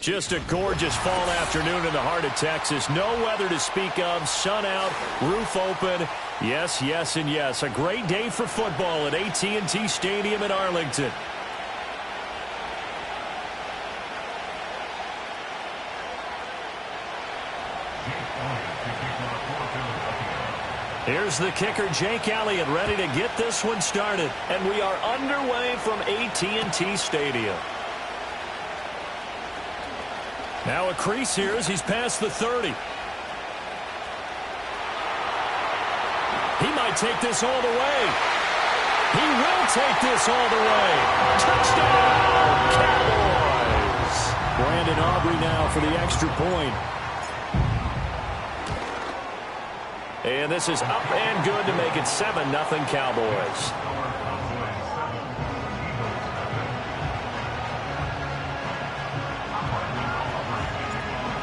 Just a gorgeous fall afternoon in the heart of Texas. No weather to speak of. Sun out, roof open. Yes, yes, and yes. A great day for football at AT&T Stadium in Arlington. Here's the kicker, Jake Elliott, ready to get this one started. And we are underway from AT&T Stadium. Now a crease here as he's past the 30. He might take this all the way. He will take this all the way. Touchdown, Cowboys! Brandon Aubrey now for the extra point. And this is up and good to make it 7-0 Cowboys.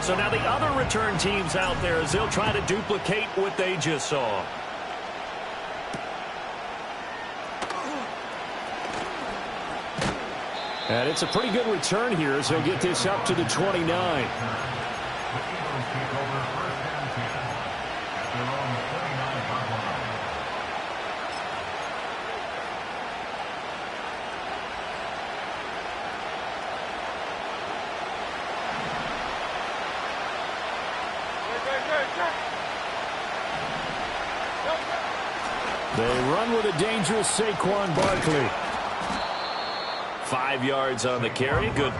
So now the other return teams out there as they'll try to duplicate what they just saw. And it's a pretty good return here as he'll get this up to the 29. They run with a dangerous Saquon Barkley. 5 yards on the carry. Good.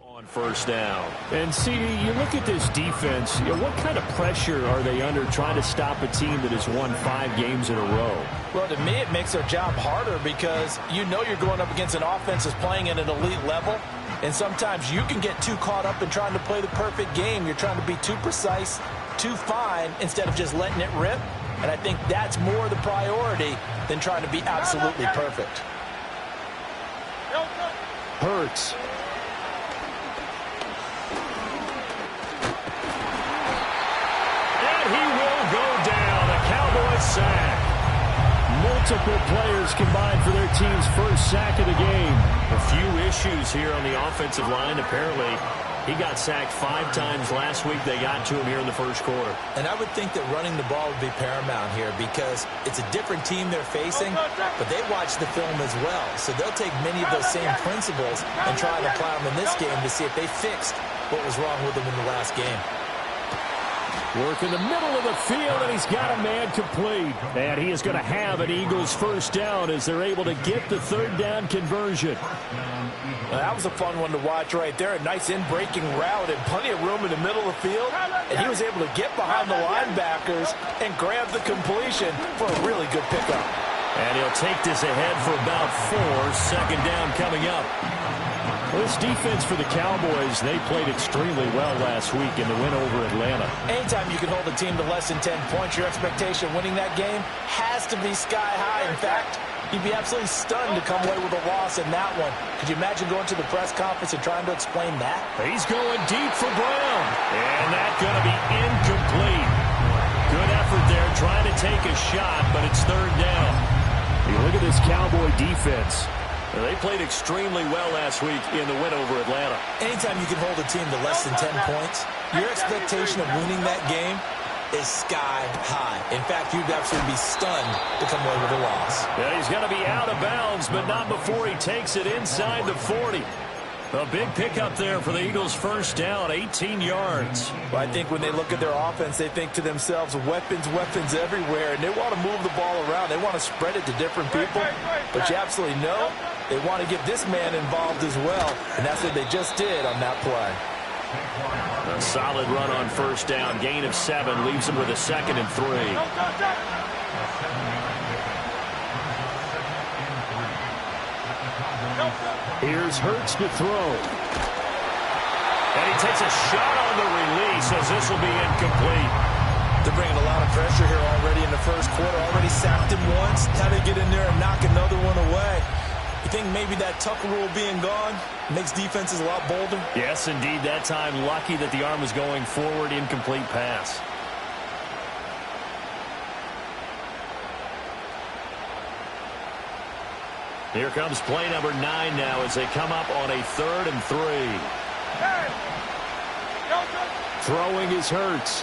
On first down. And CD, you look at this defense, what kind of pressure are they under trying to stop a team that has won 5 games in a row? Well, to me, it makes their job harder because you know you're going up against an offense that's playing at an elite level, and sometimes you can get too caught up in trying to play the perfect game. You're trying to be too precise, too fine, instead of just letting it rip, and I think that's more the priority than trying to be absolutely perfect. Hurts. Sack. Multiple players combined for their team's first sack of the game. A few issues here on the offensive line. Apparently, he got sacked 5 times last week. They got to him here in the first quarter. And I would think that running the ball would be paramount here because it's a different team they're facing, but they watch the film as well. So they'll take many of those same principles and try to apply them in this game to see if they fixed what was wrong with them in the last game. Work in the middle of the field, and he's got a man complete. And he is going to have an Eagles first down as they're able to get the third down conversion. Well, that was a fun one to watch right there. A nice in-breaking route and plenty of room in the middle of the field. And he was able to get behind the linebackers and grab the completion for a really good pickup. And he'll take this ahead for about 4. Second down coming up. Well, this defense for the Cowboys, they played extremely well last week in the win over Atlanta. Anytime you can hold a team to less than 10 points, your expectation of winning that game has to be sky high. In fact, you'd be absolutely stunned to come away with a loss in that one. Could you imagine going to the press conference and trying to explain that? He's going deep for Brown. And that's going to be incomplete. Good effort there, trying to take a shot, but it's third down. You look at this Cowboy defense. They played extremely well last week in the win over Atlanta. Anytime you can hold a team to less than 10 points, your expectation of winning that game is sky high. In fact, you'd absolutely be stunned to come away with a loss. Yeah, he's going to be out of bounds, but not before he takes it inside the 40. A big pickup there for the Eagles' first down, 18 yards. Well, I think when they look at their offense, they think to themselves, weapons, weapons everywhere, and they want to move the ball around. They want to spread it to different people, but you absolutely know they want to get this man involved as well, and that's what they just did on that play. A solid run on first down, gain of 7, leaves him with a 2nd and 3. Here's Hurts to throw. And he takes a shot on the release as this will be incomplete. They're bringing a lot of pressure here already in the first quarter. Already sacked him once. Now they get in there and knock another one away. You think maybe that tucker rule being gone makes defenses a lot bolder? Yes, indeed. That time, lucky that the arm was going forward. Incomplete pass. Here comes play number 9 now as they come up on a 3rd and 3. Throwing is Hurts.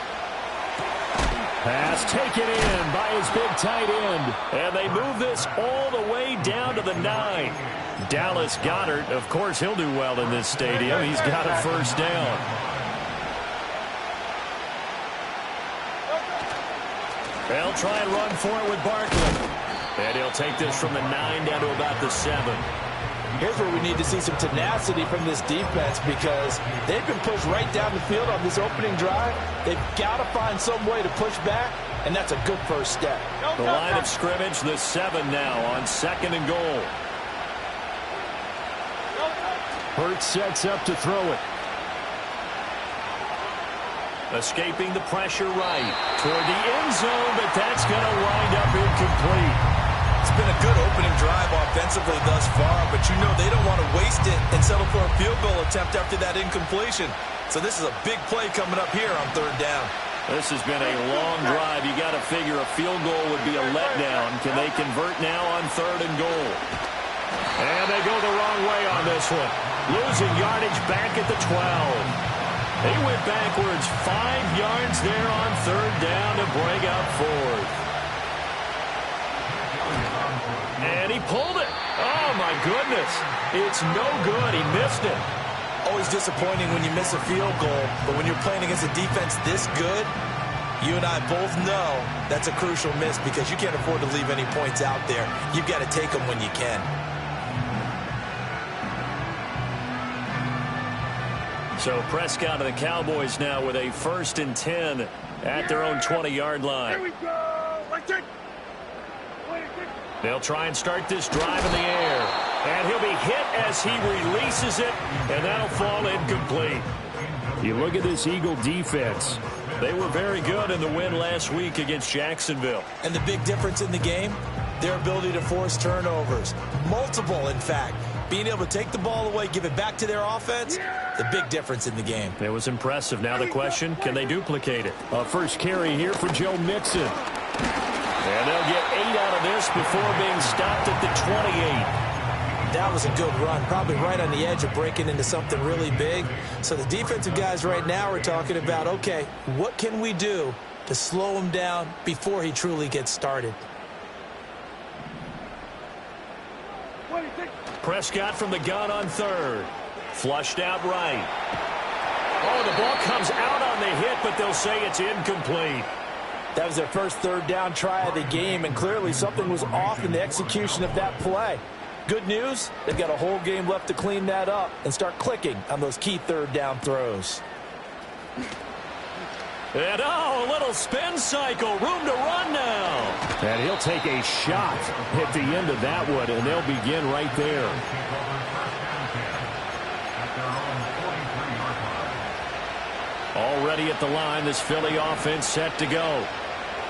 Pass taken in by his big tight end. And they move this all the way down to the 9. Dallas Goedert, of course, he'll do well in this stadium. He's got a first down. They'll try and run for it with Barkley. And he'll take this from the 9 down to about the 7. Here's where we need to see some tenacity from this defense because they've been pushed right down the field on this opening drive. They've got to find some way to push back, and that's a good first step. The line of scrimmage, the 7 now on 2nd and goal. Hurts sets up to throw it. Escaping the pressure right toward the end zone, but that's going to wind up incomplete. It's been a good opening drive offensively thus far, but you know they don't want to waste it and settle for a field goal attempt after that incompletion. So this is a big play coming up here on 3rd down. This has been a long drive. You got to figure a field goal would be a letdown. Can they convert now on 3rd and goal? And they go the wrong way on this one. Losing yardage back at the 12. They went backwards 5 yards there on 3rd down to bring up 4th. And he pulled it. Oh, my goodness. It's no good. He missed it. Always disappointing when you miss a field goal, but when you're playing against a defense this good, you and I both know that's a crucial miss because you can't afford to leave any points out there. You've got to take them when you can. So Prescott and the Cowboys now with a 1st and 10 at their own 20-yard line. Here we go. Let's take. They'll try and start this drive in the air. And he'll be hit as he releases it, and that'll fall incomplete. You look at this Eagle defense. They were very good in the win last week against Jacksonville. And the big difference in the game, their ability to force turnovers. Multiple, in fact. Being able to take the ball away, give it back to their offense, the big difference in the game. It was impressive. Now the question, can they duplicate it? A first carry here for Joe Mixon. And they'll get 8 out of this before being stopped at the 28. That was a good run, probably right on the edge of breaking into something really big. So the defensive guys right now are talking about, okay, what can we do to slow him down before he truly gets started? Prescott from the gun on 3rd. Flushed out right. Oh, the ball comes out on the hit, but they'll say it's incomplete. That was their first 3rd down try of the game, and clearly something was off in the execution of that play. Good news, they've got a whole game left to clean that up and start clicking on those key 3rd down throws. And a little spin cycle, room to run now. And he'll take a shot at the end of that one, and they'll begin right there. Already at the line, this Philly offense set to go.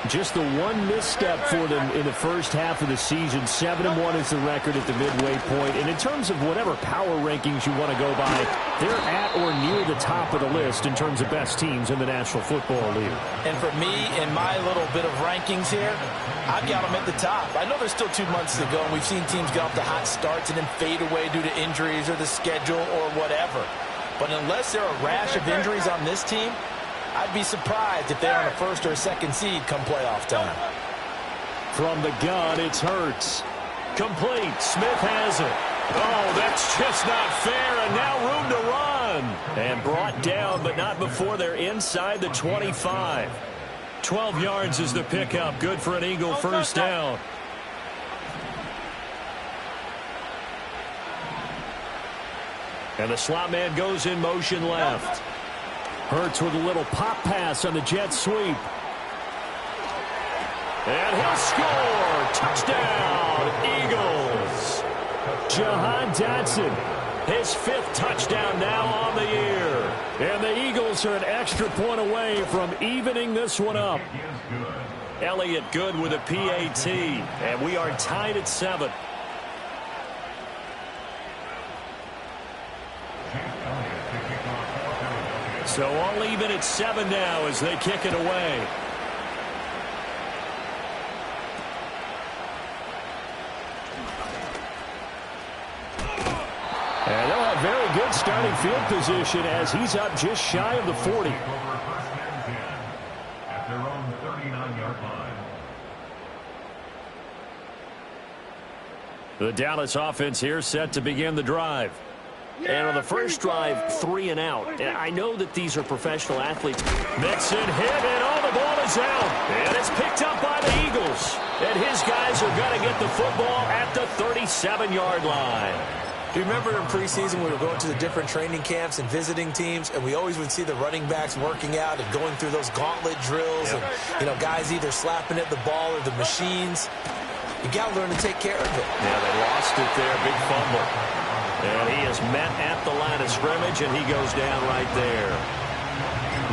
Just the one misstep for them in the first half of the season. 7-1 is the record at the midway point. And in terms of whatever power rankings you want to go by, they're at or near the top of the list in terms of best teams in the National Football League. And for me, in my little bit of rankings here, I've got them at the top. I know there's still 2 months to go, and we've seen teams get off to hot starts and then fade away due to injuries or the schedule or whatever. But unless there are a rash of injuries on this team, I'd be surprised if they're on a 1st or a 2nd seed come playoff time. From the gun, it's Hurts. Complete. Smith has it. Oh, that's just not fair, and now room to run. And brought down, but not before they're inside the 25. 12 yards is the pickup. Good for an Eagle first down. And the slot man goes in motion left. Hurts with a little pop pass on the jet sweep. And he'll score. Touchdown, Eagles. Jahan Dotson His 5th touchdown now on the year. And the Eagles are an extra point away from evening this one up. Elliott good with a PAT. And we are tied at 7. So all even at 7 now as they kick it away. And they'll have very good starting field position as he's up just shy of the 40. At their own 39-yard line. The Dallas offense here set to begin the drive. And on the first drive, 3 and out. And I know that these are professional athletes. Mixon hit, and all the ball is out. And it's picked up by the Eagles. And his guys are going to get the football at the 37-yard line. Do you remember in preseason we were going to the different training camps and visiting teams, and we always would see the running backs working out and going through those gauntlet drills, and guys either slapping at the ball or the machines. You got to learn to take care of it. Yeah, they lost it there. Big fumble. And he is met at the line of scrimmage, and he goes down right there.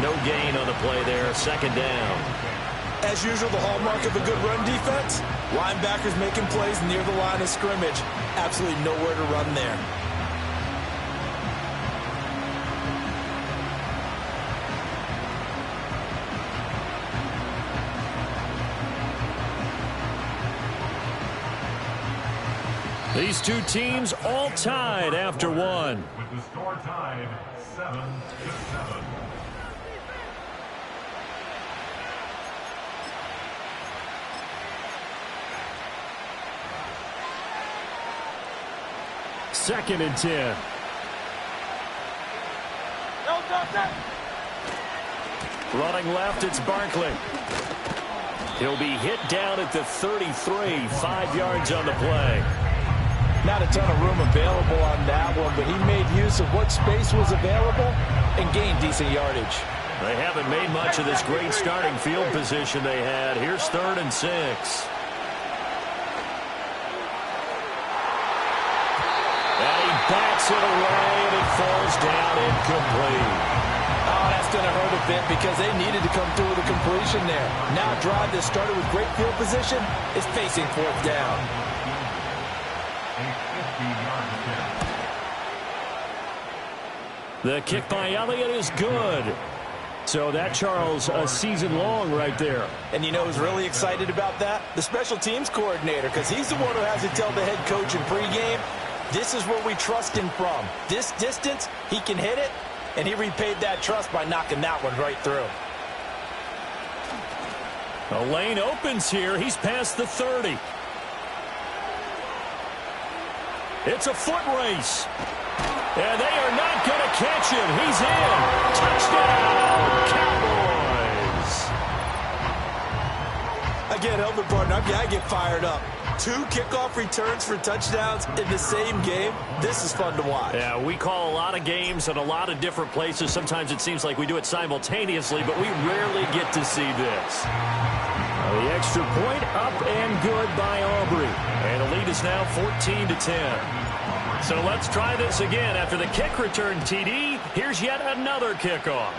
No gain on the play there. 2nd down. As usual, the hallmark of a good run defense, linebackers making plays near the line of scrimmage. Absolutely nowhere to run there. These two teams all tied after 1. With the score tied 7-7. Second and 10. Running left, it's Barkley. He'll be hit down at the 33, 5 yards on the play. Not a ton of room available on that one, but he made use of what space was available and gained decent yardage. They haven't made much of this great starting field position they had. Here's 3rd and 6. And he bats it away, and it falls down incomplete. Oh, that's going to hurt a bit because they needed to come through with a completion there. Now a drive that started with great field position is facing 4th down. The kick by Elliott is good. So that, Charles, a season long right there. And you know who's really excited about that? The special teams coordinator, because he's the one who has to tell the head coach in pregame, this is where we trust him from. This distance, he can hit it, and he repaid that trust by knocking that one right through. The lane opens here. He's past the 30. It's a foot race. And they are not going to catch him. He's in. Touchdown, Cowboys. Again, help me, partner. I get fired up. 2 kickoff returns for touchdowns in the same game. This is fun to watch. Yeah, we call a lot of games in a lot of different places. Sometimes it seems like we do it simultaneously, but we rarely get to see this. The extra point up and good by Aubrey. And the lead is now 14-10. So let's try this again. After the kick return TD, here's yet another kickoff.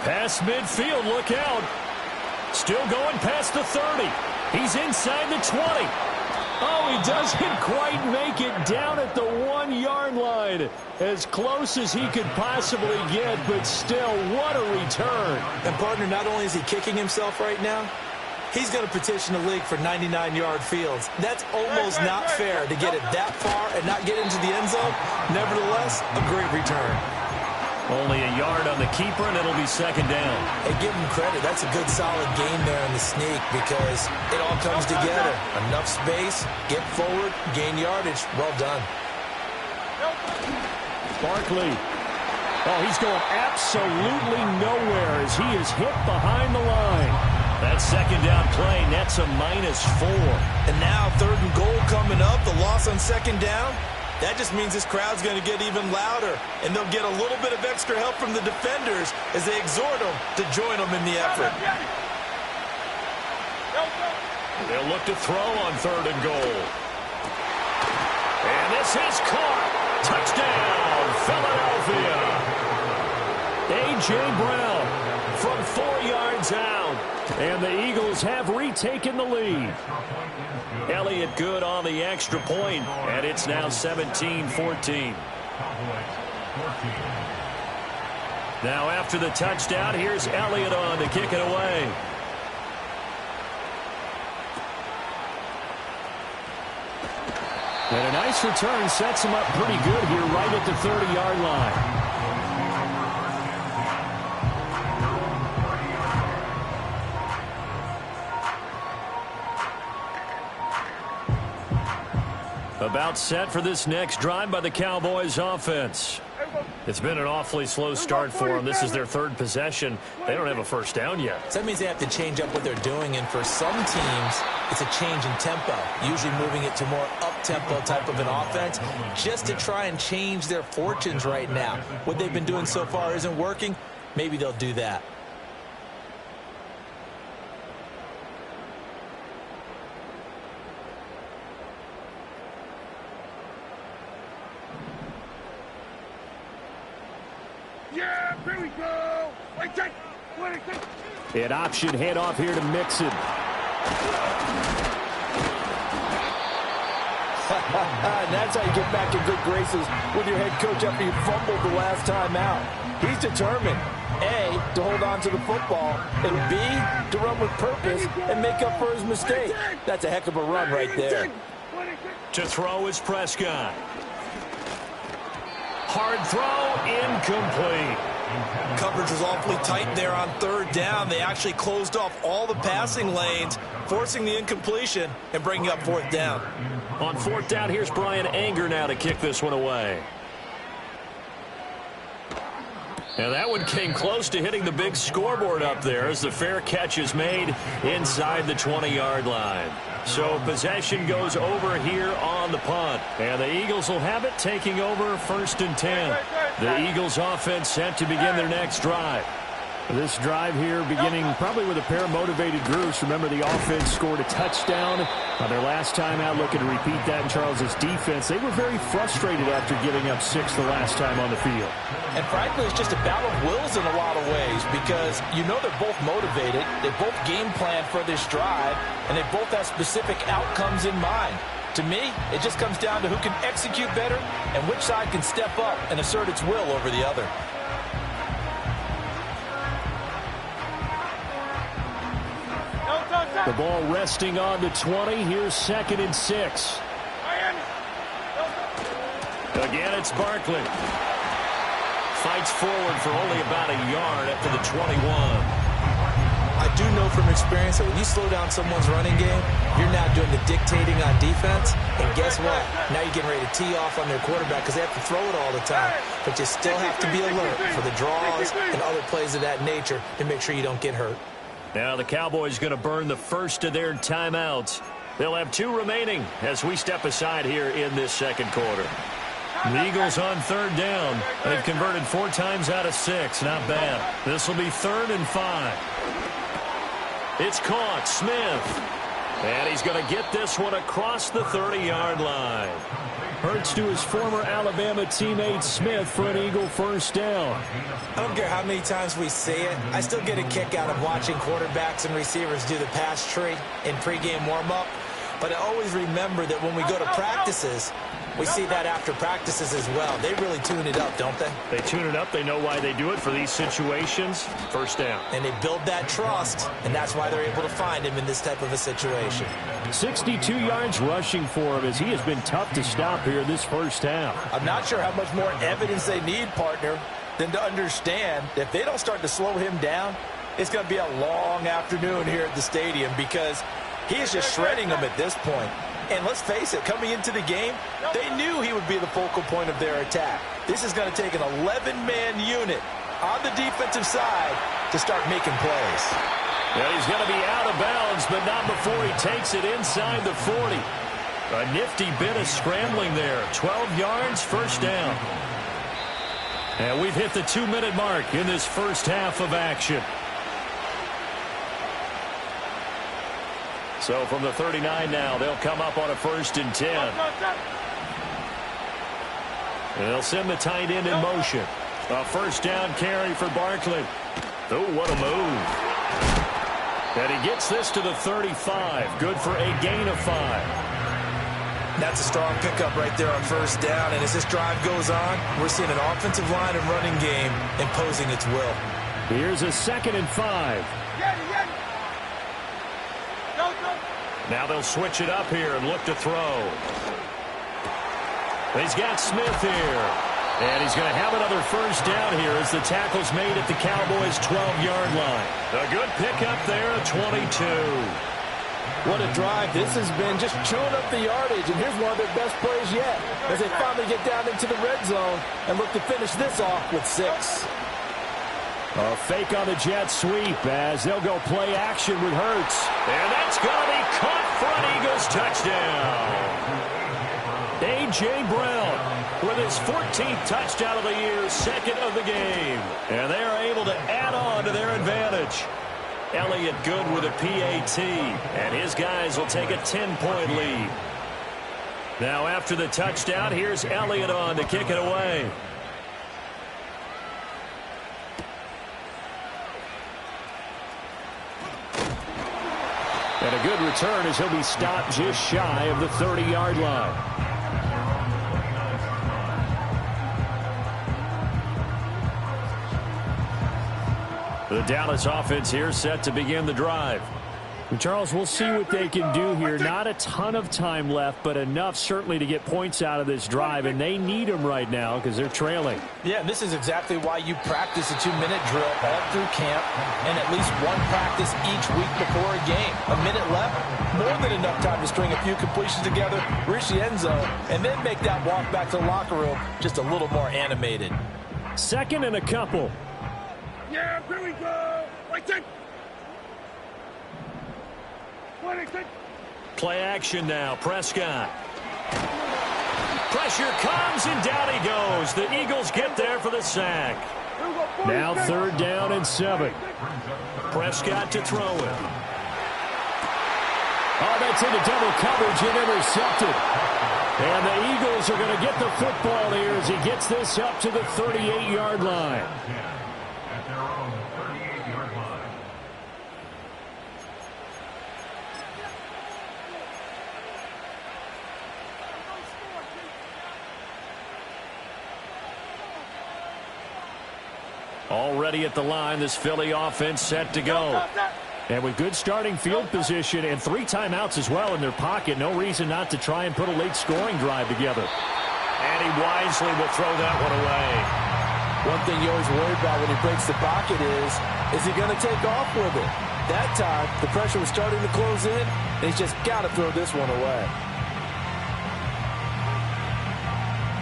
Past midfield, look out. Still going past the 30. He's inside the 20. Oh, he doesn't quite make it down at the 1-yard line. As close as he could possibly get, but still, what a return. And, partner, not only is he kicking himself right now, he's going to petition the league for 99-yard fields. That's almost not fair to get it that far and not get into the end zone. Nevertheless, a great return. Only a yard on the keeper, and it'll be 2nd down. Hey, give him credit. That's a good, solid game there in the sneak because it all comes together. Enough space, get forward, gain yardage. Well done. Barkley. Oh, he's going absolutely nowhere as he is hit behind the line. That 2nd down play nets a -4. And now 3rd and goal coming up. The loss on 2nd down. That just means this crowd's going to get even louder, and they'll get a little bit of extra help from the defenders as they exhort them to join them in the effort. They'll look to throw on 3rd and goal. And this is caught. Touchdown, Philadelphia. A.J. Brown from 4 yards out. And the Eagles have retaken the lead. Elliott good on the extra point, and it's now 17-14. Now after the touchdown, here's Elliott on to kick it away. And a nice return sets him up pretty good here right at the 30-yard line. About set for this next drive by the Cowboys offense. It's been an awfully slow start for them. This is their 3rd possession. They don't have a first down yet. So that means they have to change up what they're doing, and for some teams, it's a change in tempo, usually moving it to more up-tempo type of an offense just to try and change their fortunes right now. What they've been doing so far isn't working. Maybe they'll do that. Here we go. An option handoff here to Mixon. And that's how you get back in good graces with your head coach after you fumbled the last time out. He's determined, A, to hold on to the football, and B, to run with purpose and make up for his mistake. That's a heck of a run right there. To throw is Prescott. Hard throw, incomplete. Coverage was awfully tight there on 3rd down. They actually closed off all the passing lanes, forcing the incompletion and bringing up 4th down. On 4th down, here's Brian Anger now to kick this one away. And that one came close to hitting the big scoreboard up there as the fair catch is made inside the 20-yard line. So possession goes over here on the punt. And the Eagles will have it, taking over 1st and 10. The Eagles offense set to begin their next drive. This drive here beginning probably with a pair of motivated groups. Remember, the offense scored a touchdown on their last time out. Looking to repeat that in Charles's defense. They were very frustrated after giving up 6 the last time on the field. And frankly, it's just a battle of wills in a lot of ways because you know they're both motivated. They both game plan for this drive, and they both have specific outcomes in mind. To me, it just comes down to who can execute better and which side can step up and assert its will over the other. The ball resting on the 20. Here's 2nd and 6. Again, it's Barkley. Fights forward for only about a yard up to the 21. I do know from experience that when you slow down someone's running game, you're now doing the dictating on defense. And guess what? Now you're getting ready to tee off on their quarterback because they have to throw it all the time. But you still have to be alert for the draws and other plays of that nature to make sure you don't get hurt. Now the Cowboys going to burn the first of their timeouts. They'll have 2 remaining as we step aside here in this 2nd quarter. The Eagles on 3rd down. They've converted 4 times out of 6. Not bad. This will be 3rd and 5. It's caught. Smith. And he's going to get this one across the 30-yard line. Hurts to his former Alabama teammate Smith for an Eagle first down. I don't care how many times we see it. I still get a kick out of watching quarterbacks and receivers do the pass tree in pregame warm-up. But I always remember that when we go to practices, we see that after practices as well. They really tune it up, don't they? They tune it up. They know why they do it for these situations. First down. And they build that trust, and that's why they're able to find him in this type of a situation. 62 yards rushing for him as he has been tough to stop here this first half. I'm not sure how much more evidence they need, partner, than to understand that if they don't start to slow him down, it's going to be a long afternoon here at the stadium because he is just shredding them at this point. And let's face it, coming into the game, they knew he would be the focal point of their attack. This is going to take an 11-man unit on the defensive side to start making plays. Well, he's going to be out of bounds, but not before he takes it inside the 40. A nifty bit of scrambling there. 12 yards, first down. And we've hit the 2-minute mark in this first half of action. So from the 39 now, they'll come up on a 1st and 10. And they'll send the tight end in motion. A 1st down carry for Barkley. Oh, what a move. And he gets this to the 35. Good for a gain of 5. That's a strong pickup right there on 1st down. And as this drive goes on, we're seeing an offensive line and running game imposing its will. Here's a 2nd and 5. Now they'll switch it up here and look to throw. He's got Smith here. And he's going to have another 1st down here as the tackle's made at the Cowboys' 12-yard line. A good pickup there at 22. What a drive this has been, just chewing up the yardage. And here's one of their best plays yet as they finally get down into the red zone and look to finish this off with 6. A fake on the jet sweep as they'll go play action with Hurts. And that's going to be caught for an Eagles touchdown. A.J. Brown with his 14th touchdown of the year, 2nd of the game. And they are able to add on to their advantage. Elliott good with a PAT, and his guys will take a 10-point lead. Now after the touchdown, here's Elliott on to kick it away. And a good return as he'll be stopped just shy of the 30-yard line. The Dallas offense here set to begin the drive. And Charles, we'll see what they can do here. Not a ton of time left, but enough certainly to get points out of this drive, and they need them right now because they're trailing. Yeah, this is exactly why you practice a 2-minute drill all through camp and at least one practice each week before a game. A minute left, more than enough time to string a few completions together, reach the end zone, and then make that walk back to the locker room just a little more animated. 2nd and a couple. Yeah, here we go. Right there. Play action now. Prescott. Pressure comes, and down he goes. The Eagles get there for the sack. Now 3rd down and 7. Prescott to throw it. Oh, that's into double coverage and intercepted. And the Eagles are going to get the football here as he gets this up to the 38-yard line. At their own 38-yard line. Already at the line, this Philly offense set to go. And with good starting field position and 3 timeouts as well in their pocket, no reason not to try and put a late scoring drive together. And he wisely will throw that one away. One thing you always worry about when he breaks the pocket is he going to take off with it? That time, the pressure was starting to close in, and he's just got to throw this one away.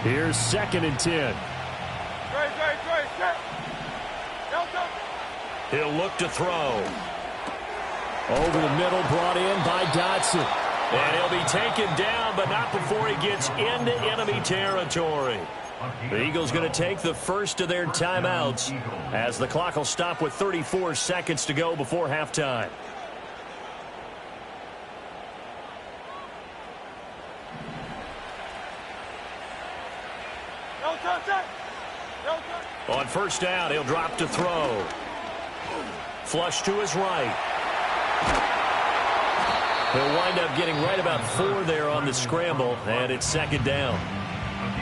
Here's 2nd and 10. He'll look to throw. Over the middle, brought in by Dotson. And he'll be taken down, but not before he gets into enemy territory. The Eagles going to take the first of their timeouts as the clock will stop with 34 seconds to go before halftime. On 1st down, he'll drop to throw. Flush to his right. He'll wind up getting right about 4 there on the scramble, and it's 2nd down.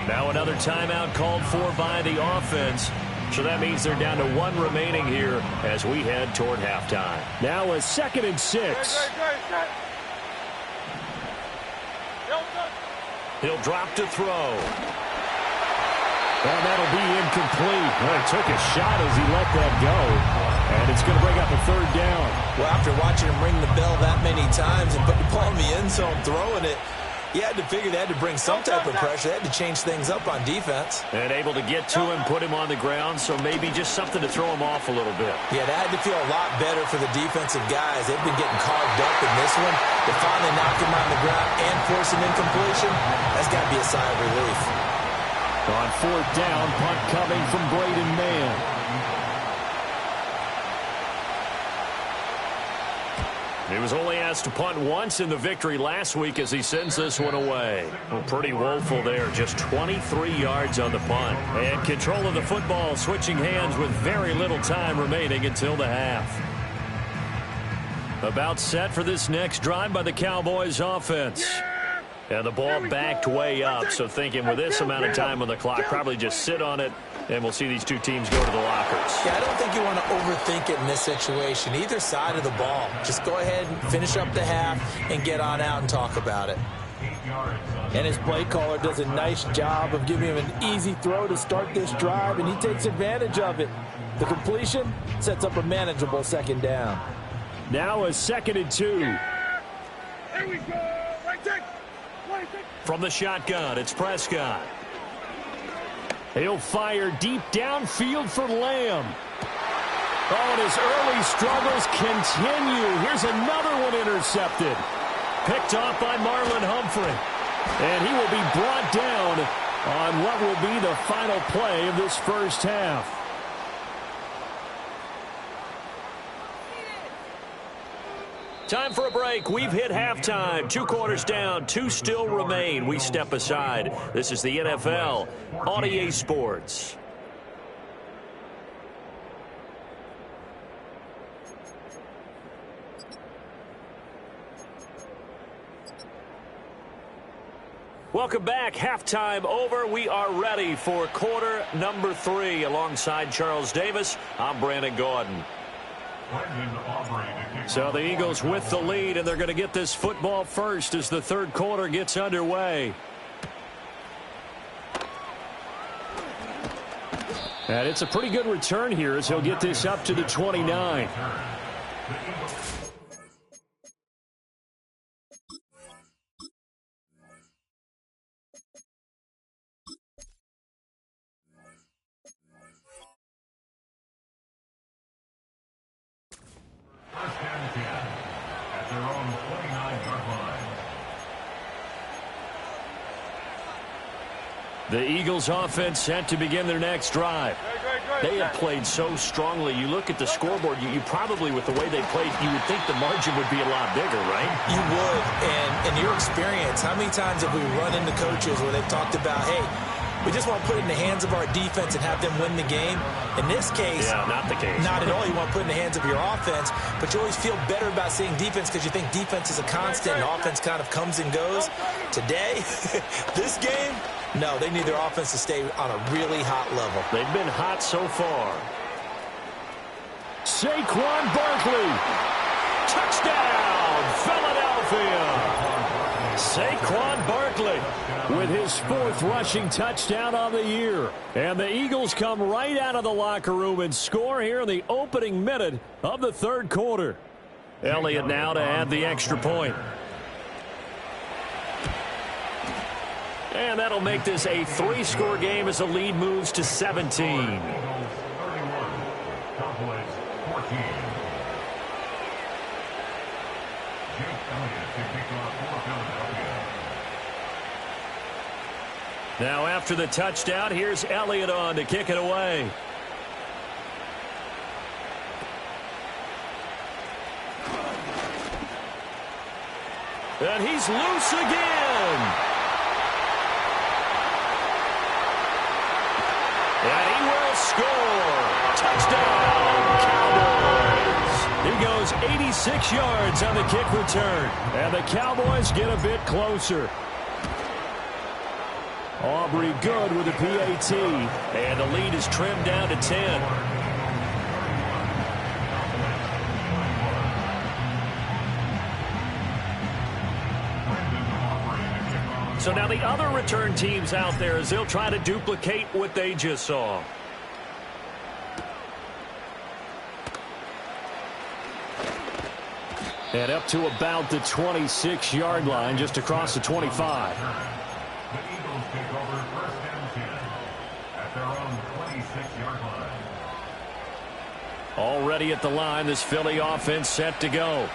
Now another timeout called for by the offense. So that means they're down to 1 remaining here as we head toward halftime. Now a 2nd and 6. He'll drop to throw. And that'll be incomplete. Well, he took a shot as he let that go. And it's going to bring up a 3rd down. Well, after watching him ring the bell that many times and put the ball in the end zone throwing it, you had to figure they had to bring some type of pressure. They had to change things up on defense. And able to get to him, put him on the ground, so maybe just something to throw him off a little bit. Yeah, that had to feel a lot better for the defensive guys. They've been getting carved up in this one. To finally knock him on the ground and force an incompletion, that's got to be a sigh of relief. On 4th down, punt coming from Braden Mann. He was only asked to punt once in the victory last week as he sends this one away. Well, pretty woeful there. Just 23 yards on the punt. And control of the football switching hands with very little time remaining until the half. About set for this next drive by the Cowboys offense. And the ball backed way up, so thinking with this amount of time on the clock, probably just sit on it, and we'll see these two teams go to the lockers. Yeah, I don't think you want to overthink it in this situation. Either side of the ball. Just go ahead and finish up the half and get on out and talk about it. And his play caller does a nice job of giving him an easy throw to start this drive, and he takes advantage of it. The completion sets up a manageable second down. Now a 2nd and 2. Here we go. Right take. From the shotgun, it's Prescott. He'll fire deep downfield for Lamb. Oh, and his early struggles continue. Here's another one intercepted. Picked off by Marlon Humphrey. And he will be brought down on what will be the final play of this first half. Time for a break. We've hit halftime. 2 quarters down. 2 still remain. We step aside. This is the NFL on EA Sports. Welcome back. Halftime over. We are ready for quarter number 3. Alongside Charles Davis, I'm Brandon Gordon. So the Eagles with the lead, and they're going to get this football first as the third quarter gets underway. And it's a pretty good return here as he'll get this up to the 29. First and 10 at their own 29-yard line. The Eagles offense set to begin their next drive. They have played so strongly. You look at the scoreboard, you probably, with the way they played, you would think the margin would be a lot bigger, right? You would. And in your experience, how many times have we run into coaches where they've talked about, hey, we just want to put it in the hands of our defense and have them win the game? In this case, yeah, not the case. Not at all. You want to put it in the hands of your offense, but you always feel better about seeing defense because you think defense is a constant and offense kind of comes and goes. Today, this game, no, they need their offense to stay on a really hot level. They've been hot so far. Saquon Barkley. Touchdown, Philadelphia. Saquon Barkley with his 4th rushing touchdown on the year. And the Eagles come right out of the locker room and score here in the opening minute of the third quarter. Elliott now to add the extra point. And that'll make this a 3-score game as the lead moves to 17. Now after the touchdown, here's Elliott on to kick it away. And he's loose again. And he will score. Touchdown, Cowboys. He goes 86 yards on the kick return. And the Cowboys get a bit closer. Aubrey good with the PAT. And the lead is trimmed down to 10. So now the other return teams out there as they'll try to duplicate what they just saw. And up to about the 26-yard line, just across the 25. The Eagles take over first and 10 at their own 26-yard line. Already at the line, this Philly offense set to go.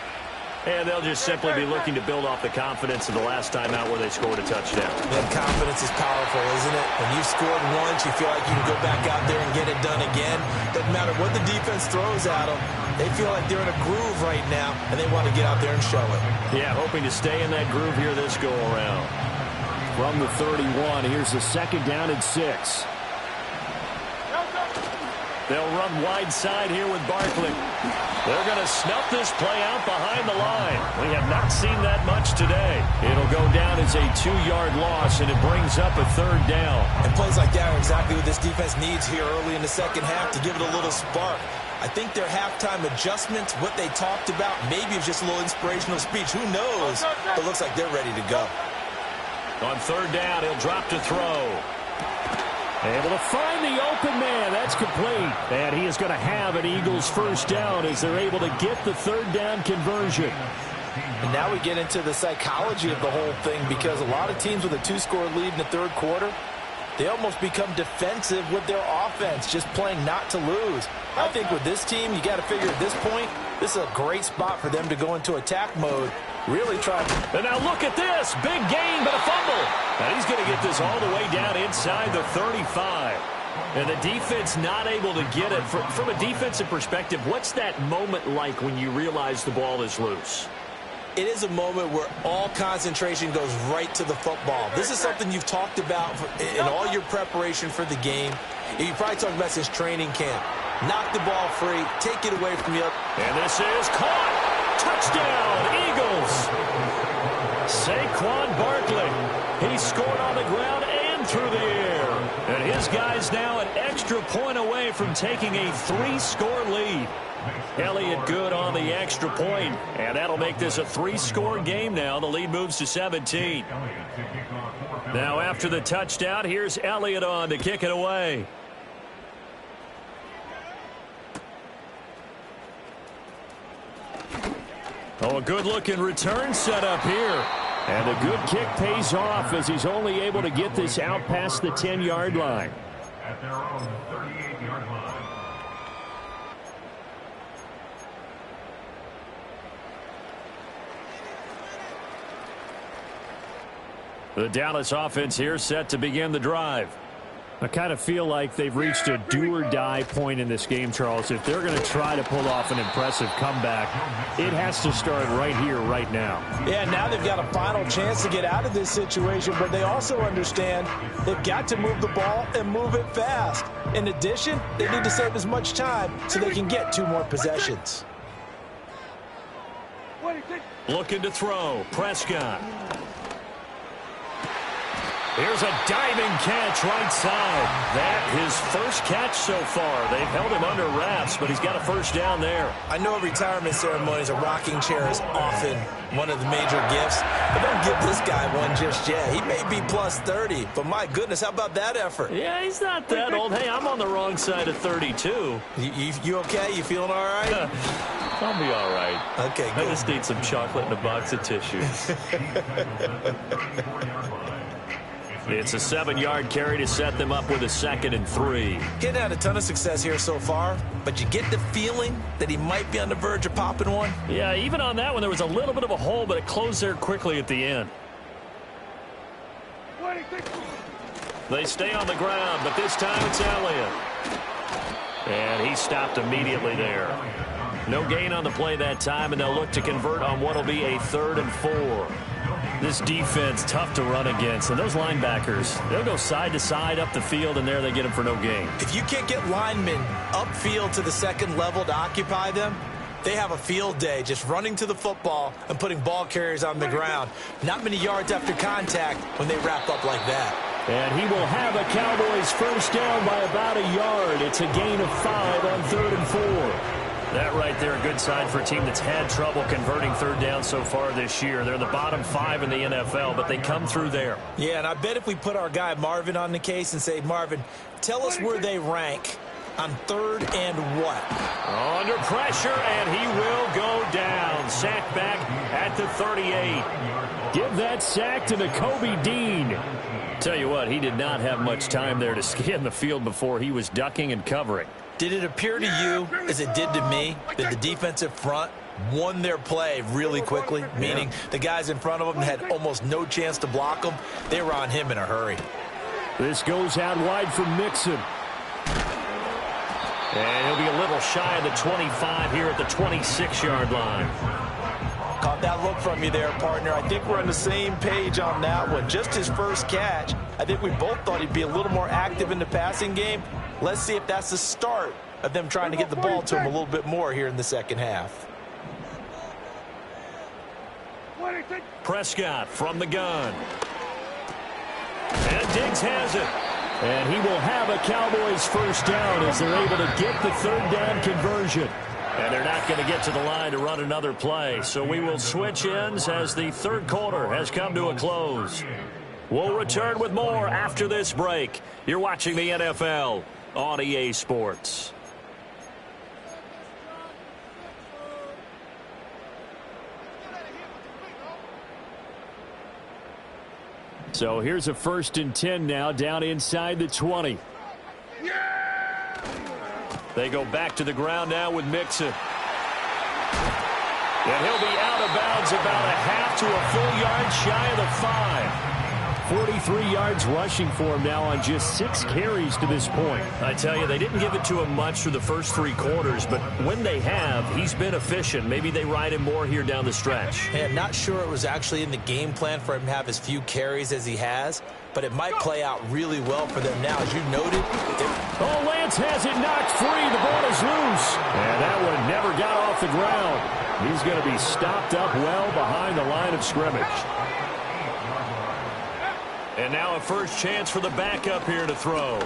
And they'll just simply be looking to build off the confidence of the last time out where they scored a touchdown. And confidence is powerful, isn't it? When you've scored once, you feel like you can go back out there and get it done again. Doesn't matter what the defense throws at them. They feel like they're in a groove right now, and they want to get out there and show it. Yeah, hoping to stay in that groove here this go-around. From the 31, here's the 2nd down and 6. They'll run wide side here with Barkley. They're going to snuff this play out behind the line. We have not seen that much today. It'll go down as a 2-yard loss, and it brings up a 3rd down. And plays like that are exactly what this defense needs here early in the second half to give it a little spark. I think their halftime adjustments, what they talked about, maybe it's just a little inspirational speech. Who knows? But it looks like they're ready to go. On 3rd down, he'll drop to throw. Able to find the open man. That's complete. And he is going to have an Eagles 1st down as they're able to get the 3rd down conversion. And now we get into the psychology of the whole thing, because a lot of teams with a 2-score lead in the 3rd quarter, they almost become defensive with their offense, just playing not to lose. I think with this team, you got to figure at this point, this is a great spot for them to go into attack mode. Really try. And now look at this. Big gain, but a fumble. And he's going to get this all the way down inside the 35. And the defense not able to get it. From a defensive perspective, what's that moment like when you realize the ball is loose? It is a moment where all concentration goes right to the football. This is something you've talked about in all your preparation for the game. You probably talked about since training camp. Knock the ball free, take it away from you. And this is caught. Touchdown, Eagles. Saquon Barkley. He scored on the ground and through the air. And his guy's now an extra point away from taking a 3-score lead. Elliott good on the extra point, and that'll make this a 3-score game now. The lead moves to 17. Now after the touchdown, here's Elliott on to kick it away. Oh, a good-looking return set up here. And a good kick pays off as he's only able to get this out past the 10-yard line. At their own 38-yard line. The Dallas offense here set to begin the drive. I kind of feel like they've reached a do-or-die point in this game, Charles. If they're going to try to pull off an impressive comeback, it has to start right here, right now. Yeah, now they've got a final chance to get out of this situation, but they also understand they've got to move the ball and move it fast. In addition, they need to save as much time so they can get 2 more possessions. Looking to throw. Prescott. Here's a diving catch right side. That his first catch so far. They've held him under wraps, but he's got a 1st down there. I know at retirement ceremonies, a rocking chair is often one of the major gifts, but don't give this guy one just yet. He may be plus 30, but my goodness, how about that effort? Yeah, he's not that old. Hey, I'm on the wrong side of 32. You okay? You feeling all right? I'll be all right. Okay, good. I just need some chocolate and a box of tissues. It's a 7-yard carry to set them up with a 2nd and 3. Getting had a ton of success here so far, but you get the feeling that he might be on the verge of popping one. Yeah, even on that one, there was a little bit of a hole, but it closed there quickly at the end. They stay on the ground, but this time it's Elliott. And he stopped immediately there. No gain on the play that time, and they'll look to convert on what will be a 3rd and 4. This defense, tough to run against. And those linebackers, they'll go side to side up the field, and there they get them for no gain. If you can't get linemen upfield to the 2nd level to occupy them, they have a field day just running to the football and putting ball carriers on the ground. Not many yards after contact when they wrap up like that. And he will have a Cowboys 1st down by about a yard. It's a gain of 5 on 3rd and 4. That right there, a good sign for a team that's had trouble converting 3rd down so far this year. They're the bottom 5 in the NFL, but they come through there. Yeah, and I bet if we put our guy Marvin on the case and say, Marvin, tell us where they rank on 3rd and what? Under pressure, and he will go down. Sack back at the 38. Give that sack to Nakobe Dean. Tell you what, he did not have much time there to scan the field before he was ducking and covering. Did it appear to you, as it did to me, that the defensive front won their play really quickly, meaning the guys in front of them had almost no chance to block them. They were on him in a hurry. This goes out wide for Mixon. And he'll be a little shy of the 25 here at the 26-yard line. Caught that look from you there, partner. I think we're on the same page on that one. Just his first catch. I think we both thought he'd be a little more active in the passing game. Let's see if that's the start of them trying to get the ball to him a little bit more here in the second half. Prescott from the gun. And Diggs has it. And he will have a Cowboys first down as they're able to get the third down conversion. And they're not going to get to the line to run another play. So we will switch ends as the third quarter has come to a close. We'll return with more after this break. You're watching the NFL on EA Sports. So here's a 1st and 10 now down inside the 20. They go back to the ground now with Mixon. And he'll be out of bounds about a half to a full yard shy of the 5. 43 yards rushing for him now on just 6 carries to this point. I tell you, they didn't give it to him much through the first 3 quarters, but when they have, he's been efficient. Maybe they ride him more here down the stretch. Hey, I'm not sure it was actually in the game plan for him to have as few carries as he has, but it might play out really well for them now. As you noted, oh, Lance has it knocked free. The ball is loose. And that one never got off the ground. He's going to be stopped up well behind the line of scrimmage. And now a first chance for the backup here to throw.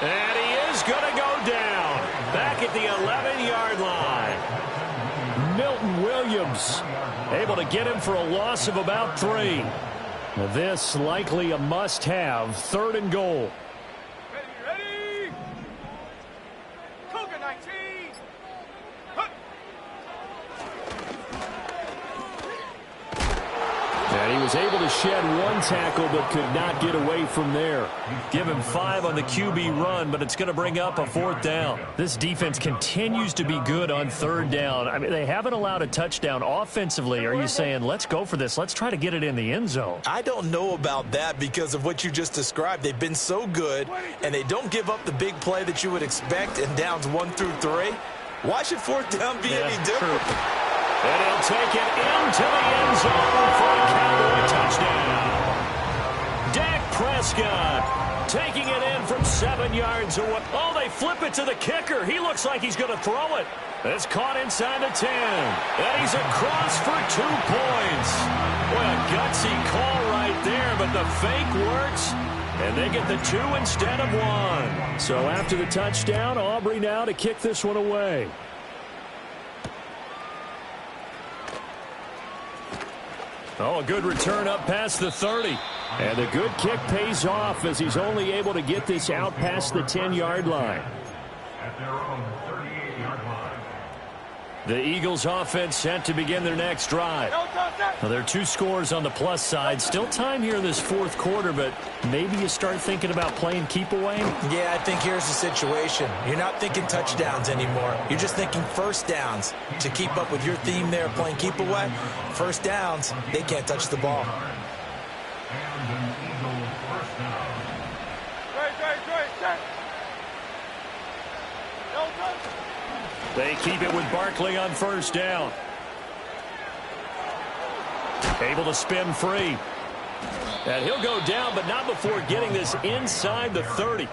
And he is going to go down. Back at the 11-yard line. Milton Williams able to get him for a loss of about 3. This likely a must-have. 3rd and goal. Ready? Cougar 19. And he was able to shed 1 tackle but could not get away from there. Give him 5 on the QB run, but it's going to bring up a 4th down. This defense continues to be good on 3rd down. I mean, they haven't allowed a touchdown offensively. Are you saying, let's go for this? Let's try to get it in the end zone. I don't know about that because of what you just described. They've been so good, and they don't give up the big play that you would expect in downs 1 through 3. Why should 4th down be any different? True. And he'll take it into the end zone for a Cowboy touchdown. Dak Prescott taking it in from 7 yards away. Oh, they flip it to the kicker. He looks like he's going to throw it. It's caught inside the 10. And he's across for 2 points. What a gutsy call right there, but the fake works. And they get the 2 instead of 1. So after the touchdown, Aubrey now to kick this one away. Oh, a good return up past the 30. And a good kick pays off as he's only able to get this out past the 10-yard line. At their own 38-yard line. The Eagles offense set to begin their next drive. Well, there are 2 scores on the plus side. Still time here in this 4th quarter, but maybe you start thinking about playing keep away. Yeah, I think here's the situation. You're not thinking touchdowns anymore. You're just thinking first downs. To keep up with your theme there, playing keep away, first downs, they can't touch the ball. And an Eagle first down. Right. They keep it with Barkley on first down. Able to spin free. And he'll go down, but not before getting this inside the 30.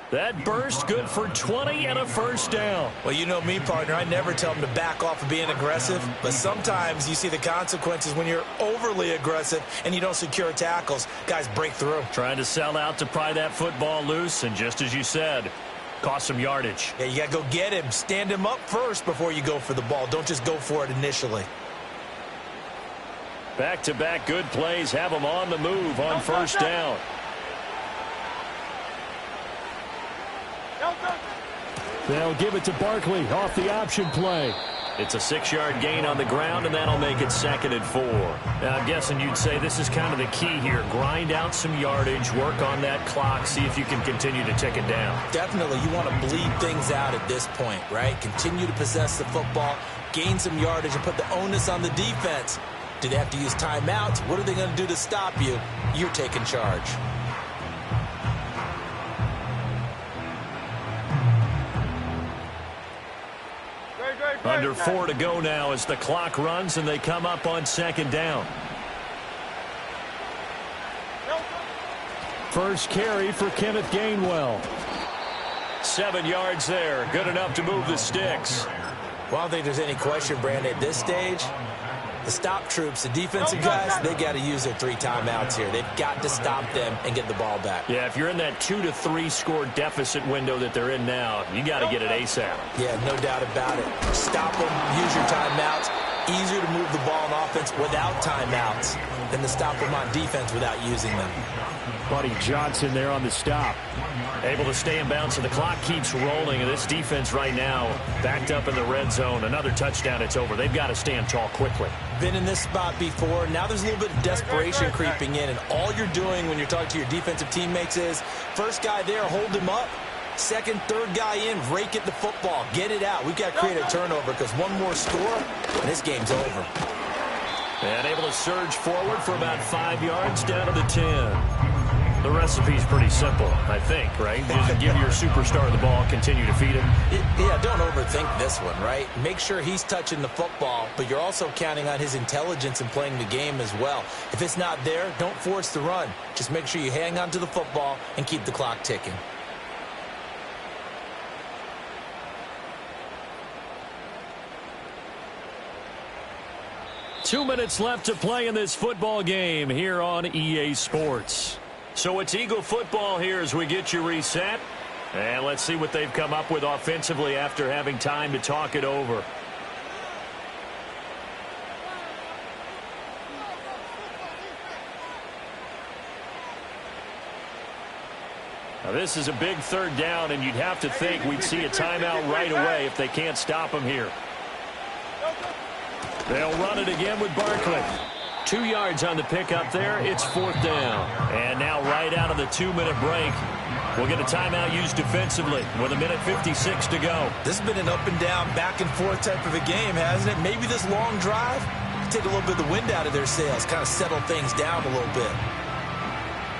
That burst good for 20 and a first down. Well, you know me, partner. I never tell them to back off of being aggressive, but sometimes you see the consequences when you're overly aggressive and you don't secure tackles. Guys break through. Trying to sell out to pry that football loose, and just as you said, cost some yardage. Yeah, you got to go get him. Stand him up first before you go for the ball. Don't just go for it initially. Back-to-back good plays have them on the move on first down. They'll give it to Barkley off the option play. It's a 6-yard gain on the ground, and that'll make it 2nd and 4. Now, I'm guessing you'd say this is kind of the key here. Grind out some yardage, work on that clock, see if you can continue to tick it down. Definitely. You want to bleed things out at this point, right? Continue to possess the football, gain some yardage, and put the onus on the defense. Do they have to use timeouts? What are they going to do to stop you? You're taking charge. Under 4 to go now as the clock runs and they come up on second down. First carry for Kenneth Gainwell. 7 yards there. Good enough to move the sticks. Well, I don't think there's any question, Brandon, at this stage. The stop troops, the defensive guys, they got to use their 3 timeouts here. They've got to stop them and get the ball back. Yeah, if you're in that 2 to 3 score deficit window that they're in now, you got to get it ASAP. Yeah, no doubt about it. Stop them, use your timeouts. Easier to move the ball on offense without timeouts than to stop them on defense without using them. Buddy Johnson there on the stop. Able to stay in bounds, and the clock keeps rolling. And this defense right now backed up in the red zone. Another touchdown, it's over. They've got to stand tall quickly. Been in this spot before. Now there's a little bit of desperation creeping in. And all you're doing when you're talking to your defensive teammates is, first guy there, hold him up. Second, third guy in, rake at the football. Get it out. We've got to create a turnover because one more score, and this game's over. And able to surge forward for about 5 yards down to the 10. The recipe's pretty simple, I think, right? Just give your superstar the ball, continue to feed him. Yeah, don't overthink this one, right? Make sure he's touching the football, but you're also counting on his intelligence in playing the game as well. If it's not there, don't force the run. Just make sure you hang on to the football and keep the clock ticking. Two minutes left to play in this football game here on EA Sports. So it's Eagle football here as we get you reset. And let's see what they've come up with offensively after having time to talk it over. Now this is a big third down, and you'd have to think we'd see a timeout right away if they can't stop them here. They'll run it again with Barkley. 2 yards on the pickup there. It's fourth down. And now right out of the 2-minute break, we'll get a timeout used defensively with 1:56 to go. This has been an up and down, back and forth type of a game, hasn't it? Maybe this long drive take a little bit of the wind out of their sails, kind of settle things down a little bit.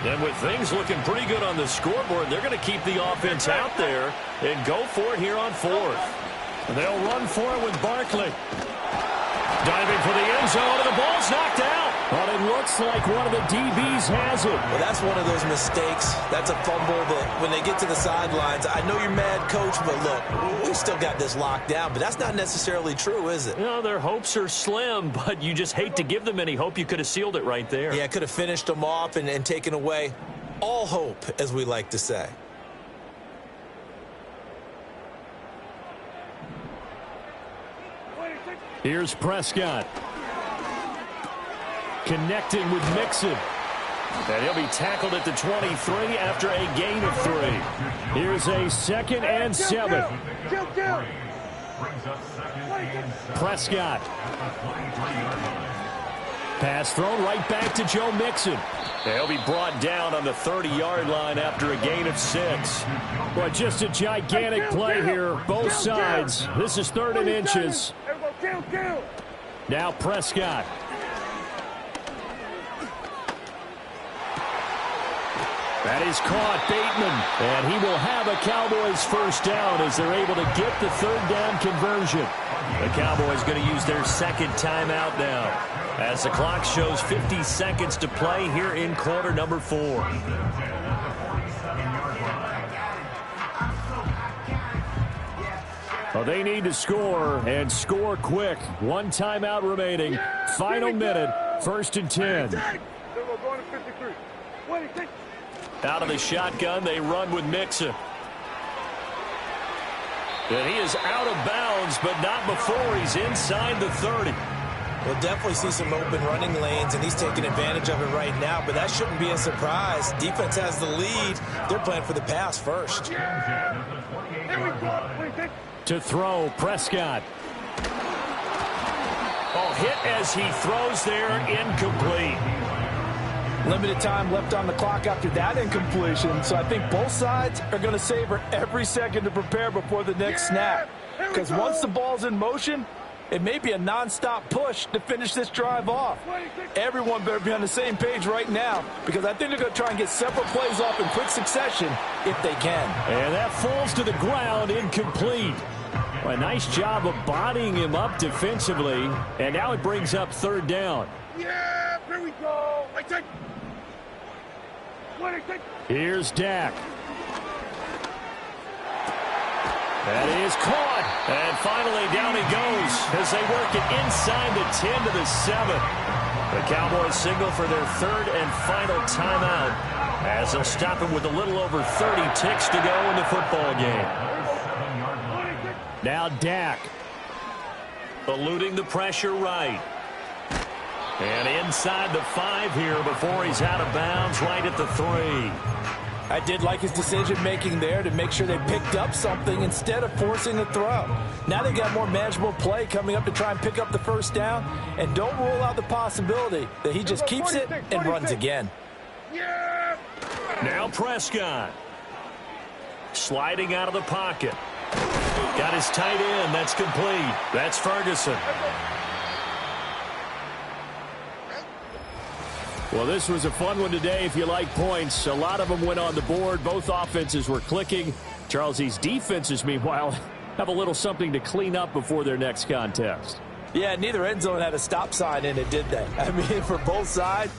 And with things looking pretty good on the scoreboard, they're going to keep the offense out there and go for it here on fourth. And they'll run for it with Barkley. Diving for the end zone, and the ball's knocked out. But it looks like one of the DBs has it. Well, that's one of those mistakes. That's a fumble that when they get to the sidelines, I know you're mad, Coach, but look, we still got this locked down. But that's not necessarily true, is it? You know, their hopes are slim, but you just hate to give them any hope. You could have sealed it right there. Yeah, could have finished them off and taken away all hope, as we like to say. Here's Prescott. Connecting with Mixon. And he'll be tackled at the 23 after a gain of 3. Here's a 2nd and 7. Prescott. Pass thrown right back to Joe Mixon. They'll be brought down on the 30-yard line after a gain of 6. Well, just a gigantic play here, both sides. This is 3rd and inches. Now Prescott. That is caught, Bateman. And he will have a Cowboys first down as they're able to get the 3rd down conversion. The Cowboys going to use their 2nd timeout now, as the clock shows 50 seconds to play here in quarter number 4. Well, they need to score, and score quick. 1 timeout remaining. Final minute, 1st and 10. Out of the shotgun, they run with Mixon. And he is out of bounds, but not before he's inside the 30. We'll definitely see some open running lanes, and he's taking advantage of it right now, but that shouldn't be a surprise. Defense has the lead. They're playing for the pass first. To throw, Prescott. Oh, hit as he throws there, incomplete. Limited time left on the clock after that incompletion, so I think both sides are going to savor every second to prepare before the next snap. Because once the ball's in motion, It may be a nonstop push to finish this drive off. Everyone better be on the same page right now because I think they're going to try and get several plays off in quick succession if they can. And that falls to the ground, incomplete. Well, a nice job of bodying him up defensively, and now it brings up third down. Yeah, here we go. Here's Dak. That is caught. And finally down he goes as they work it inside the 10 to the 7. The Cowboys signal for their third and final timeout as they'll stop him with a little over 30 ticks to go in the football game. Now Dak. Eluding the pressure right. And inside the 5 here before he's out of bounds right at the 3. I did like his decision-making there to make sure they picked up something instead of forcing the throw. Now they got more manageable play coming up to try and pick up the first down, and don't rule out the possibility that he just keeps it and runs again. Now Prescott. Sliding out of the pocket. Got his tight end. That's complete. That's Ferguson. Well, this was a fun one today if you like points. A lot of them went on the board. Both offenses were clicking. Charles, these defenses, meanwhile, have a little something to clean up before their next contest. Yeah, neither end zone had a stop sign in it, did they? I mean, for both sides,